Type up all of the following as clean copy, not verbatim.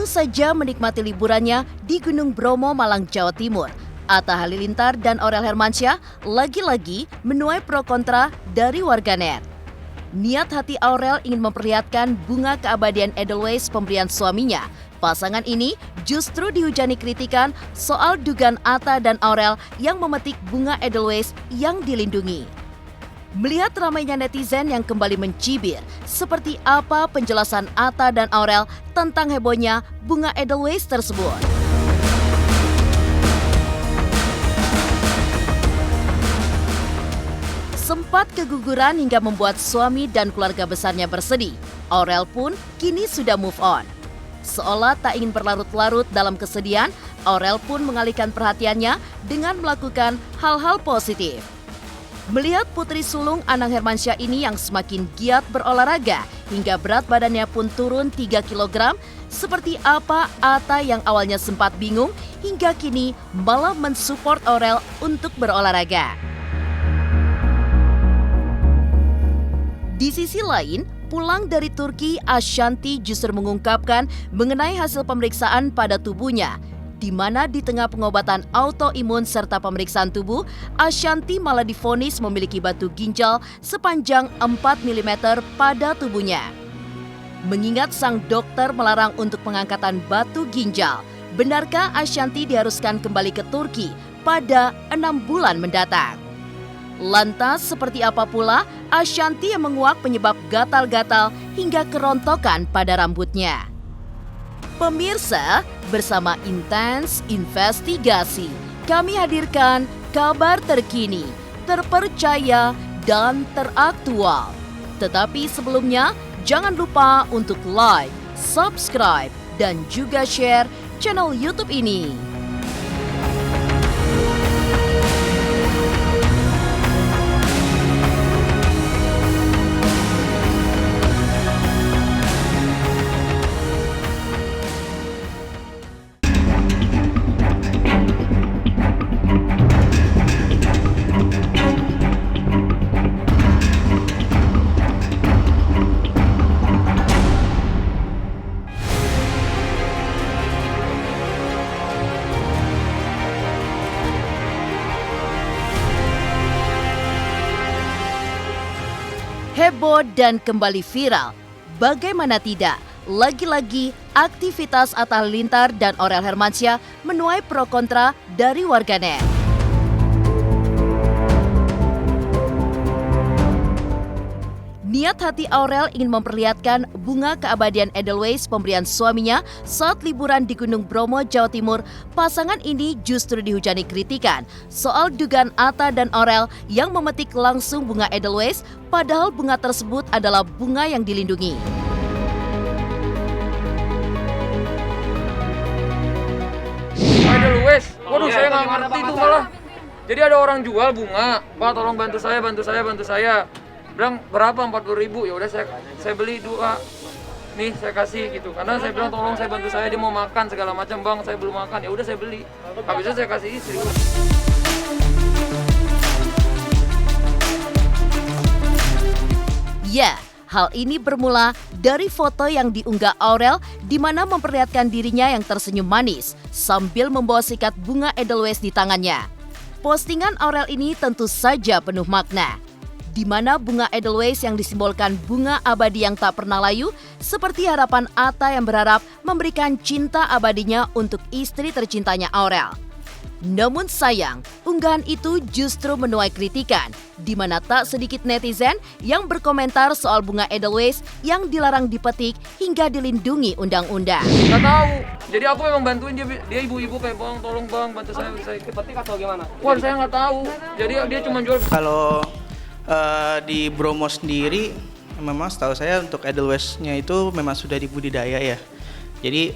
Baru saja menikmati liburannya di Gunung Bromo, Malang, Jawa Timur, Atta Halilintar dan Aurel Hermansyah lagi-lagi menuai pro kontra dari warganet. Niat hati Aurel ingin memperlihatkan bunga keabadian Edelweiss pemberian suaminya. Pasangan ini justru dihujani kritikan soal dugaan Atta dan Aurel yang memetik bunga Edelweiss yang dilindungi. Melihat ramainya netizen yang kembali mencibir, seperti apa penjelasan Atta dan Aurel tentang hebohnya bunga Edelweiss tersebut. Sempat keguguran hingga membuat suami dan keluarga besarnya bersedih. Aurel pun kini sudah move on. Seolah tak ingin berlarut-larut dalam kesedihan, Aurel pun mengalihkan perhatiannya dengan melakukan hal-hal positif. Melihat putri sulung Anang Hermansyah ini yang semakin giat berolahraga hingga berat badannya pun turun 3 kg, seperti apa Atta yang awalnya sempat bingung hingga kini malah mensupport Aurel untuk berolahraga. Di sisi lain, pulang dari Turki, Ashanty justru mengungkapkan mengenai hasil pemeriksaan pada tubuhnya, di mana di tengah pengobatan autoimun serta pemeriksaan tubuh, Ashanty malah divonis memiliki batu ginjal sepanjang 4 mm pada tubuhnya. Mengingat sang dokter melarang untuk pengangkatan batu ginjal, benarkah Ashanty diharuskan kembali ke Turki pada 6 bulan mendatang? Lantas seperti apa pula Ashanty yang menguak penyebab gatal-gatal hingga kerontokan pada rambutnya? Pemirsa, bersama Intens Investigasi, kami hadirkan kabar terkini, terpercaya, dan teraktual. Tetapi sebelumnya, jangan lupa untuk like, subscribe, dan juga share channel YouTube ini. Heboh dan kembali viral. Bagaimana tidak? Lagi-lagi aktivitas Atta Halilintar dan Aurel Hermansyah menuai pro kontra dari warganet. Niat hati Aurel ingin memperlihatkan bunga keabadian Edelweiss pemberian suaminya saat liburan di Gunung Bromo, Jawa Timur. Pasangan ini justru dihujani kritikan soal dugaan Atta dan Aurel yang memetik langsung bunga Edelweiss, padahal bunga tersebut adalah bunga yang dilindungi. Edelweiss, waduh saya nggak ngerti itu malah. Jadi ada orang jual bunga, Pak tolong bantu saya. Bilang berapa 40.000, ya udah saya beli 2. Nih saya kasih gitu, karena saya bilang tolong saya bantu saya, dia mau makan segala macam, bang saya belum makan, ya udah saya beli. Habis itu saya kasih istri. Ya, hal ini bermula dari foto yang diunggah Aurel di mana memperlihatkan dirinya yang tersenyum manis sambil membawa sikat bunga Edelweiss di tangannya. Postingan Aurel ini tentu saja penuh makna, di mana bunga Edelweiss yang disimbolkan bunga abadi yang tak pernah layu, seperti harapan Atta yang berharap memberikan cinta abadinya untuk istri tercintanya Aurel. Namun sayang, unggahan itu justru menuai kritikan, di mana tak sedikit netizen yang berkomentar soal bunga Edelweiss yang dilarang dipetik hingga dilindungi undang-undang. Nggak tahu, jadi aku memang bantuin dia ibu-ibu kayak bang tolong bang bantu saya Dipetik atau gimana? Wah saya nggak tahu, jadi dia cuma jual. Kalau di Bromo sendiri, memang setahu saya untuk Edelweiss-nya itu memang sudah dibudidaya ya. Jadi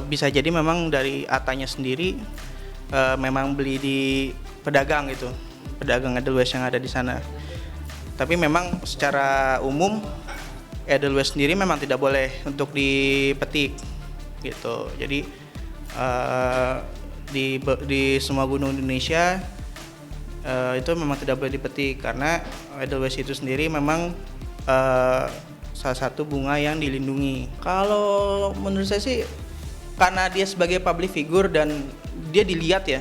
bisa jadi memang dari Attanya sendiri memang beli di pedagang gitu, pedagang Edelweiss yang ada di sana. Tapi memang secara umum Edelweiss sendiri memang tidak boleh untuk dipetik gitu. Jadi di semua gunung Indonesia itu memang tidak boleh dipetik karena Edelweiss itu sendiri memang salah satu bunga yang dilindungi. Kalau menurut saya sih karena dia sebagai public figure dan dia dilihat ya,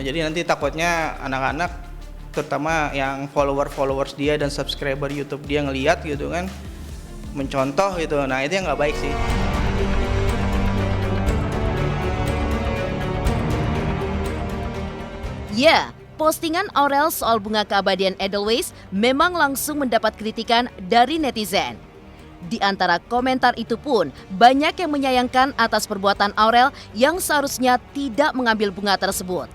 jadi nanti takutnya anak-anak terutama yang followers dia dan subscriber YouTube dia ngelihat gitu kan, mencontoh gitu. Nah itu yang nggak baik sih. Ya, postingan Aurel soal bunga keabadian Edelweiss memang langsung mendapat kritikan dari netizen. Di antara komentar itu pun, banyak yang menyayangkan atas perbuatan Aurel yang seharusnya tidak mengambil bunga tersebut.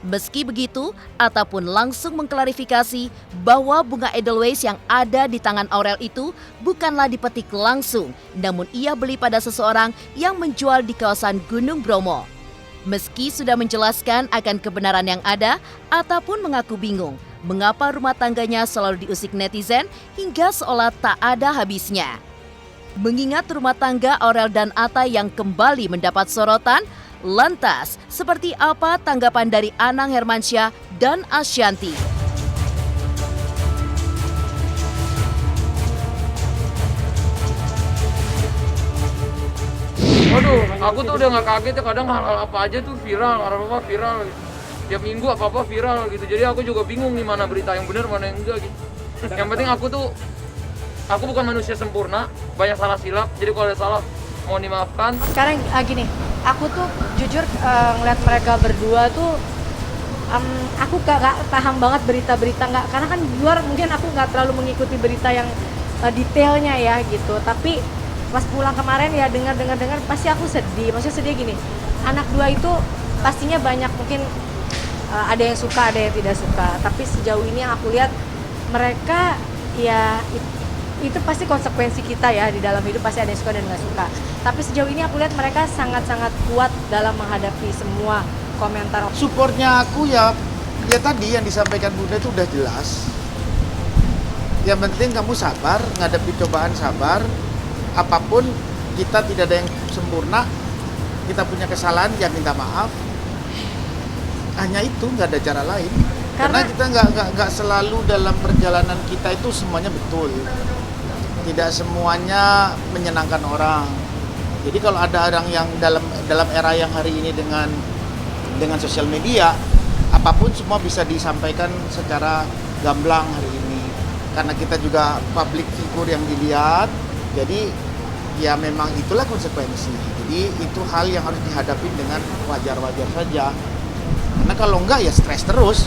Meski begitu, Atta pun langsung mengklarifikasi bahwa bunga Edelweiss yang ada di tangan Aurel itu bukanlah dipetik langsung, namun ia beli pada seseorang yang menjual di kawasan Gunung Bromo. Meski sudah menjelaskan akan kebenaran yang ada, Atta pun mengaku bingung mengapa rumah tangganya selalu diusik netizen hingga seolah tak ada habisnya. Mengingat rumah tangga Aurel dan Atta yang kembali mendapat sorotan, lantas seperti apa tanggapan dari Anang Hermansyah dan Ashanty? Waduh, aku tuh udah nggak kaget ya, kadang hal-hal apa aja tuh viral, apa-apa viral gitu. Tiap minggu apa-apa viral gitu. Jadi aku juga bingung nih mana berita yang benar, mana yang enggak gitu. Yang penting aku bukan manusia sempurna, banyak salah silap. Jadi kalau ada salah mohon dimaafkan. Sekarang gini, aku tuh jujur ngeliat mereka berdua tuh aku gak paham banget berita-berita, nggak, karena kan di luar mungkin aku nggak terlalu mengikuti berita yang detailnya ya gitu. Tapi pas pulang kemarin ya dengar pasti aku sedih. Maksudnya sedih gini, anak dua itu pastinya banyak mungkin ada yang suka, ada yang tidak suka. Tapi sejauh ini yang aku lihat mereka ya itu pasti konsekuensi kita ya, di dalam hidup pasti ada yang suka dan nggak suka. Tapi sejauh ini aku lihat mereka sangat-sangat kuat dalam menghadapi semua komentar. Supportnya aku ya tadi yang disampaikan Bunda itu udah jelas. Yang penting kamu sabar, ngadepi cobaan sabar. Apapun kita tidak ada yang sempurna, kita punya kesalahan ya minta maaf. Hanya itu, nggak ada cara lain. Karena kita nggak selalu dalam perjalanan kita itu semuanya betul. Tidak semuanya menyenangkan orang. Jadi kalau ada orang yang dalam era yang hari ini dengan sosial media, apapun semua bisa disampaikan secara gamblang hari ini. Karena kita juga public figure yang dilihat, jadi ya memang itulah konsekuensi. Jadi itu hal yang harus dihadapi dengan wajar-wajar saja. Karena kalau enggak ya stres terus.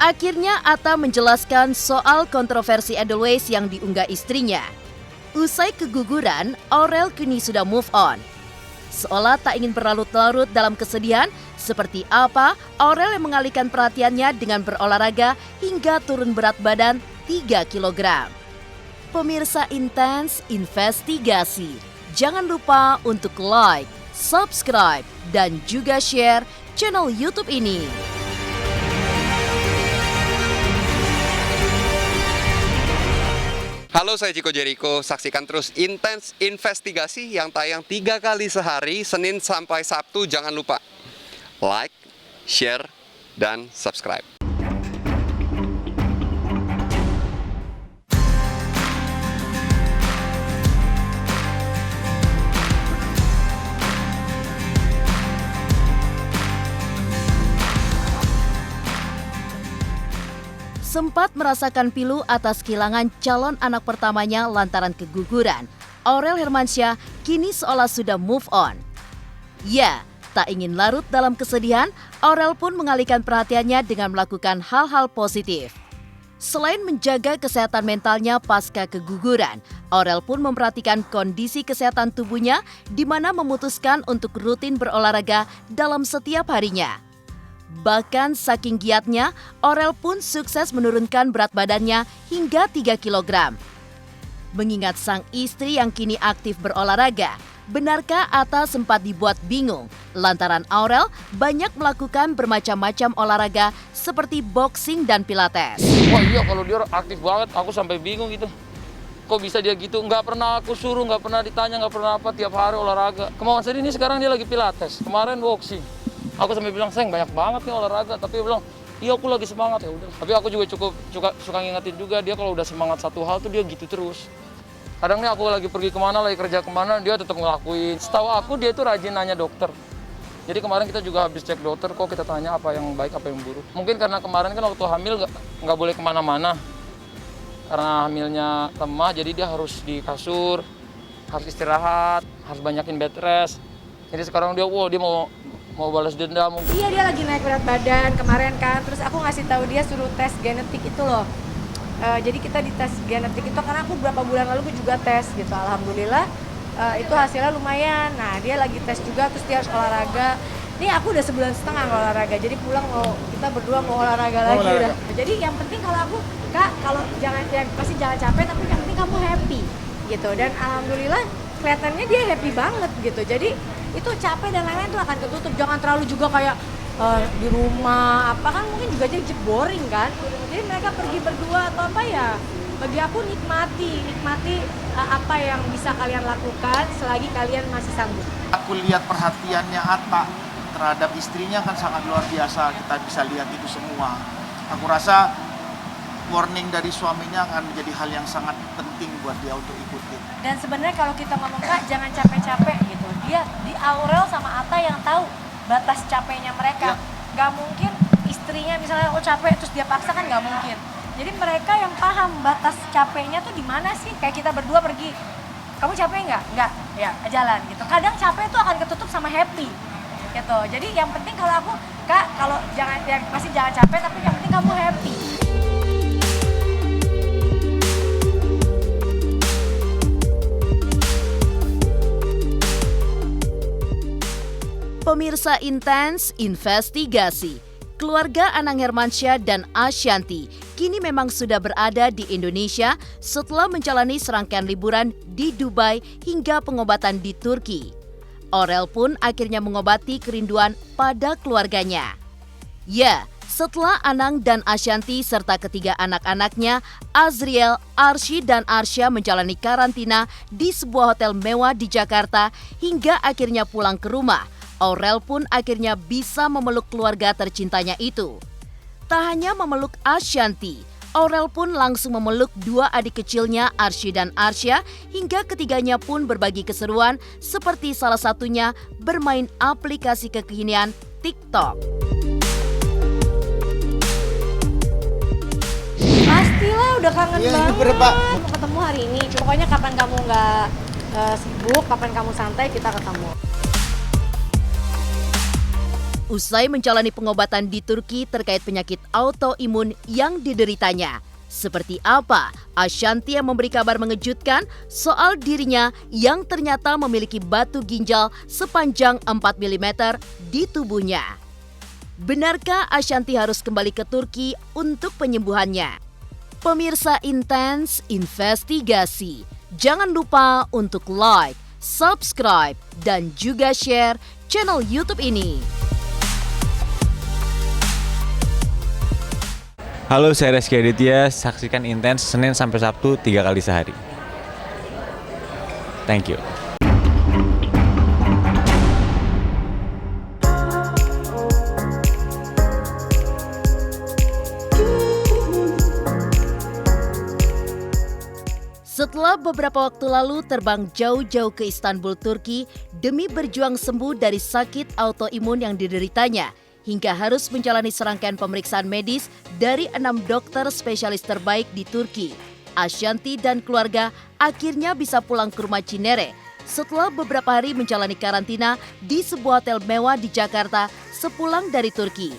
Akhirnya Atta menjelaskan soal kontroversi Edelweiss yang diunggah istrinya. Usai keguguran, Aurel kini sudah move on. Seolah tak ingin berlarut-larut dalam kesedihan, seperti apa Aurel yang mengalihkan perhatiannya dengan berolahraga hingga turun berat badan 3 kg. Pemirsa Intens Investigasi, jangan lupa untuk like, subscribe, dan juga share channel YouTube ini. Halo, saya Chico Jericho. Saksikan terus Intens Investigasi yang tayang 3 kali sehari, Senin sampai Sabtu. Jangan lupa like, share, dan subscribe. Sempat merasakan pilu atas kehilangan calon anak pertamanya lantaran keguguran, Aurel Hermansyah kini seolah sudah move on. Ya, tak ingin larut dalam kesedihan, Aurel pun mengalihkan perhatiannya dengan melakukan hal-hal positif. Selain menjaga kesehatan mentalnya pasca keguguran, Aurel pun memperhatikan kondisi kesehatan tubuhnya di mana memutuskan untuk rutin berolahraga dalam setiap harinya. Bahkan saking giatnya, Aurel pun sukses menurunkan berat badannya hingga 3 kg. Mengingat sang istri yang kini aktif berolahraga, benarkah Atta sempat dibuat bingung lantaran Aurel banyak melakukan bermacam-macam olahraga seperti boxing dan pilates? Wah iya, kalau dia aktif banget, aku sampai bingung gitu. Kok bisa dia gitu? Nggak pernah aku suruh, nggak pernah ditanya, nggak pernah apa, tiap hari olahraga. Kemauan sendiri ini sekarang dia lagi pilates, kemarin boxing. Aku sampai bilang, Seng banyak banget nih olahraga, tapi dia bilang, iya aku lagi semangat, ya udah. Tapi aku juga suka ngingetin juga dia kalau udah semangat satu hal tuh dia gitu terus. Kadang nih aku lagi pergi kemana, lagi kerja kemana, dia tetap ngelakuin. Setahu aku dia itu rajin nanya dokter. Jadi kemarin kita juga habis cek dokter, kok kita tanya apa yang baik, apa yang buruk. Mungkin karena kemarin kan waktu hamil nggak boleh kemana-mana. Karena hamilnya lemah, jadi dia harus di kasur, harus istirahat, harus banyakin bed rest. Jadi sekarang dia mau balas dendam. Iya, dia lagi naik berat badan kemarin kan, terus aku ngasih tahu dia suruh tes genetik itu loh. Jadi kita dites genetik itu karena aku beberapa bulan lalu juga tes gitu. Alhamdulillah itu hasilnya lumayan. Nah, dia lagi tes juga, terus dia harus olahraga. Ini aku udah 1,5 bulan nggak olahraga, jadi pulang kita berdua mau olahraga lagi. Udah. Jadi yang penting kalau aku, Kak, kalau pasti jangan capek, tapi yang penting kamu happy gitu. Dan alhamdulillah kelihatannya dia happy banget gitu. Jadi itu capek dan lain-lain tuh akan ketutup. Jangan terlalu juga kayak di rumah apa kan mungkin juga jadi boring kan. Jadi mereka pergi berdua atau apa ya. Bagi aku nikmati apa yang bisa kalian lakukan selagi kalian masih sanggup. Aku lihat perhatiannya Atta terhadap istrinya kan sangat luar biasa, kita bisa lihat itu semua. Aku rasa warning dari suaminya akan menjadi hal yang sangat penting buat dia untuk ikutin. Dan sebenarnya kalau kita ngomong, Kak, jangan capek-capek gitu. Dia di Aurel sama Atta yang tahu batas capeknya mereka. Gak mungkin istrinya misalnya capek terus dia paksa, kan gak mungkin. Jadi mereka yang paham batas capeknya tuh di mana sih. Kayak kita berdua pergi, kamu capek nggak? Nggak, ya jalan gitu. Kadang capek itu akan ketutup sama happy gitu. Jadi yang penting kalau aku, Kak, kalau pasti jangan capek, tapi yang penting kamu happy. Pemirsa Intens Investigasi, keluarga Anang Hermansyah dan Ashanty kini memang sudah berada di Indonesia setelah menjalani serangkaian liburan di Dubai hingga pengobatan di Turki. Aurel pun akhirnya mengobati kerinduan pada keluarganya. Ya, setelah Anang dan Ashanty serta ketiga anak-anaknya, Azriel, Arsy, dan Arsya menjalani karantina di sebuah hotel mewah di Jakarta hingga akhirnya pulang ke rumah, Aurel pun akhirnya bisa memeluk keluarga tercintanya itu. Tak hanya memeluk Ashanty, Aurel pun langsung memeluk dua adik kecilnya Arsy dan Arsya hingga ketiganya pun berbagi keseruan seperti salah satunya bermain aplikasi kekinian TikTok. Pastilah udah kangen banget. Berapa? Mau ketemu hari ini. Pokoknya kapan kamu nggak sibuk, kapan kamu santai, kita ketemu. Usai menjalani pengobatan di Turki terkait penyakit autoimun yang dideritanya. Seperti apa Ashanty yang memberi kabar mengejutkan soal dirinya yang ternyata memiliki batu ginjal sepanjang 4 mm di tubuhnya. Benarkah Ashanty harus kembali ke Turki untuk penyembuhannya? Pemirsa Intens Investigasi, jangan lupa untuk like, subscribe, dan juga share channel YouTube ini. Halo, saya Reski Aditya. Saksikan Intens Senin sampai Sabtu 3 kali sehari. Thank you. Setelah beberapa waktu lalu terbang jauh-jauh ke Istanbul, Turki demi berjuang sembuh dari sakit autoimun yang dideritanya, hingga harus menjalani serangkaian pemeriksaan medis dari 6 dokter spesialis terbaik di Turki, Ashanty dan keluarga akhirnya bisa pulang ke rumah Cinere setelah beberapa hari menjalani karantina di sebuah hotel mewah di Jakarta sepulang dari Turki.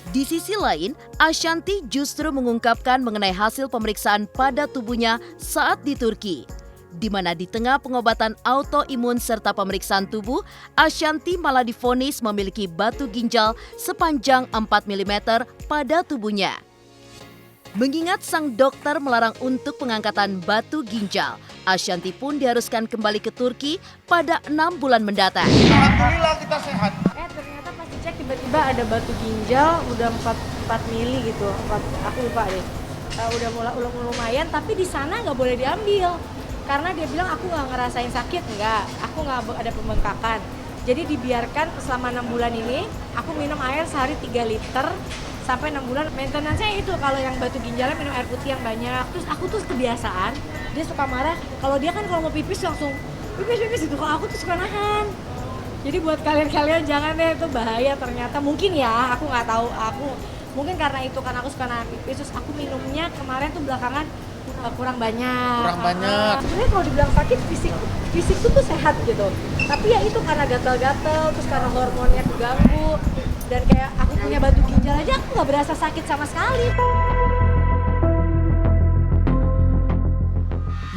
Di sisi lain, Ashanty justru mengungkapkan mengenai hasil pemeriksaan pada tubuhnya saat di Turki, di mana di tengah pengobatan autoimun serta pemeriksaan tubuh, Ashanty malah divonis memiliki batu ginjal sepanjang 4 mm pada tubuhnya. Mengingat sang dokter melarang untuk pengangkatan batu ginjal, Ashanty pun diharuskan kembali ke Turki pada 6 bulan mendatang. Alhamdulillah kita sehat. Ternyata pas dicek tiba-tiba ada batu ginjal udah 4 mili gitu. Aku lupa deh. Udah lumayan, tapi di sana nggak boleh diambil. Karena dia bilang aku nggak ngerasain sakit, aku nggak ada pembengkakan. Jadi dibiarkan selama 6 bulan ini, aku minum air sehari 3 liter sampai 6 bulan. Maintenance-nya itu kalau yang batu ginjalnya minum air putih yang banyak. Terus aku tuh kebiasaan, dia suka marah kalau dia kan kalau mau pipis langsung pipis gitu. Kalau aku tuh suka nahan. Jadi buat kalian jangan deh, itu bahaya ternyata. Mungkin ya, aku nggak tahu. Mungkin karena itu, karena aku suka nahan pipis, terus aku minumnya kemarin tuh belakangan kurang banyak. Sebenarnya kalau dibilang sakit, fisik tuh sehat gitu. Tapi ya itu karena gatal-gatal, terus karena hormonnya keganggu, dan kayak aku punya batu ginjal aja aku nggak berasa sakit sama sekali.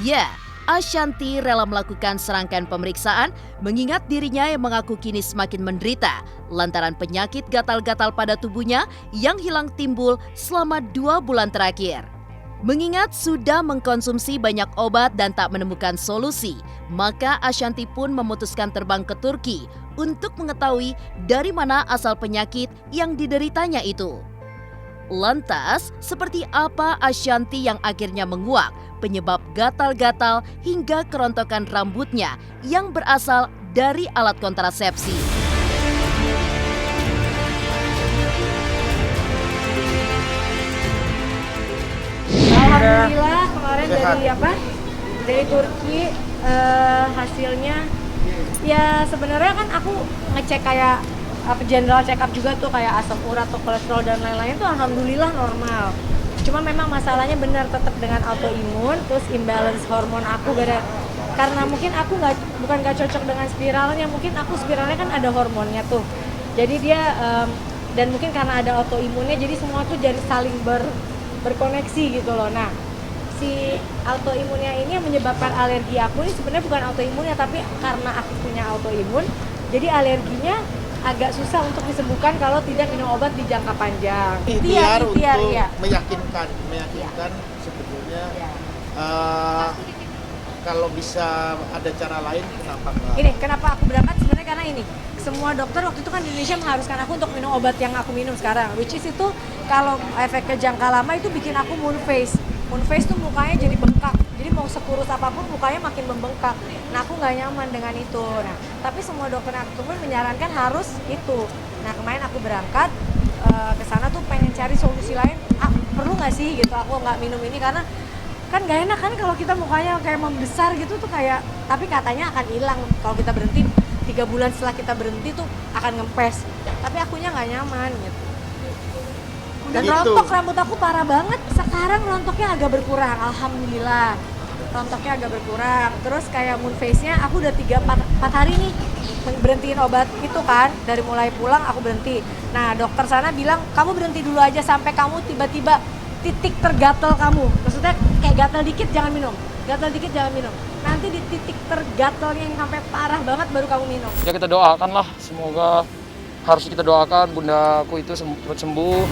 Ya, Ashanti rela melakukan serangkaian pemeriksaan mengingat dirinya yang mengaku kini semakin menderita lantaran penyakit gatal-gatal pada tubuhnya yang hilang timbul selama 2 bulan terakhir. Mengingat sudah mengkonsumsi banyak obat dan tak menemukan solusi, maka Ashanti pun memutuskan terbang ke Turki untuk mengetahui dari mana asal penyakit yang dideritanya itu. Lantas, seperti apa Ashanti yang akhirnya menguak penyebab gatal-gatal hingga kerontokan rambutnya yang berasal dari alat kontrasepsi? Alhamdulillah kemarin dari Turki hasilnya ya sebenarnya kan aku ngecek kayak general check up juga tuh kayak asam urat atau kolesterol dan lain-lain tuh alhamdulillah normal. Cuma memang masalahnya benar tetap dengan autoimun, terus imbalance hormon aku karena mungkin aku bukan gak cocok dengan spiralnya, mungkin aku spiralnya kan ada hormonnya tuh. Jadi dia dan mungkin karena ada autoimunnya jadi semua tuh jadi saling berkoneksi gitu loh. Nah, si autoimunnya ini yang menyebabkan alergi aku ini sebenarnya bukan autoimunnya, tapi karena aku punya autoimun, jadi alerginya agak susah untuk disembuhkan kalau tidak minum obat di jangka panjang. Ikhtiar untuk ya. meyakinkan sebetulnya kalau bisa ada cara lain kenapa enggak? Ini kenapa aku berangkat sebenarnya karena ini semua dokter waktu itu kan di Indonesia mengharuskan aku untuk minum obat yang aku minum sekarang, which is itu kalau efeknya jangka lama itu bikin aku moon face. Moon face tuh mukanya jadi bengkak, jadi mau sekurus apapun mukanya makin membengkak. Nah aku nggak nyaman dengan itu. Nah tapi semua dokter yang aku temuin menyarankan harus itu. Nah kemarin aku berangkat ke sana tuh pengen cari solusi lain. Perlu nggak sih gitu aku nggak minum ini karena kan nggak enak kan kalau kita mukanya kayak membesar gitu tuh kayak. Tapi katanya akan hilang kalau kita berhenti 3 bulan setelah kita berhenti tuh akan ngempes. Tapi akunya nggak nyaman gitu. Dan rontok rambut aku parah banget. Sekarang rontoknya agak berkurang, alhamdulillah. Rontoknya agak berkurang. Terus kayak moon face-nya aku udah 3-4 hari nih berhentiin obat itu kan. Dari mulai pulang aku berhenti. Nah dokter sana bilang kamu berhenti dulu aja sampai kamu tiba-tiba titik tergatal kamu. Maksudnya kayak gatal dikit jangan minum. Gatal dikit jangan minum. Nanti di titik tergatalnya yang sampai parah banget baru kamu minum. Ya kita doakan lah, semoga harus kita doakan bundaku itu sembuh.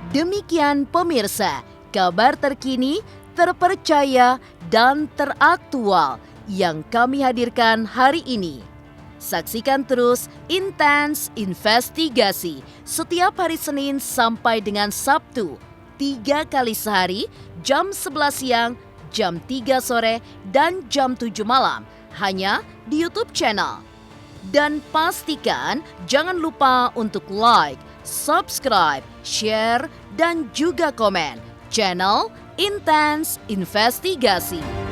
Demikian pemirsa, kabar terkini, terpercaya, dan teraktual yang kami hadirkan hari ini. Saksikan terus Intens Investigasi setiap hari Senin sampai dengan Sabtu, 3 kali sehari, jam 11 siang, jam 3 sore, dan jam 7 malam, hanya di YouTube channel. Dan pastikan jangan lupa untuk like, subscribe, share, dan juga komen channel Intens Investigasi.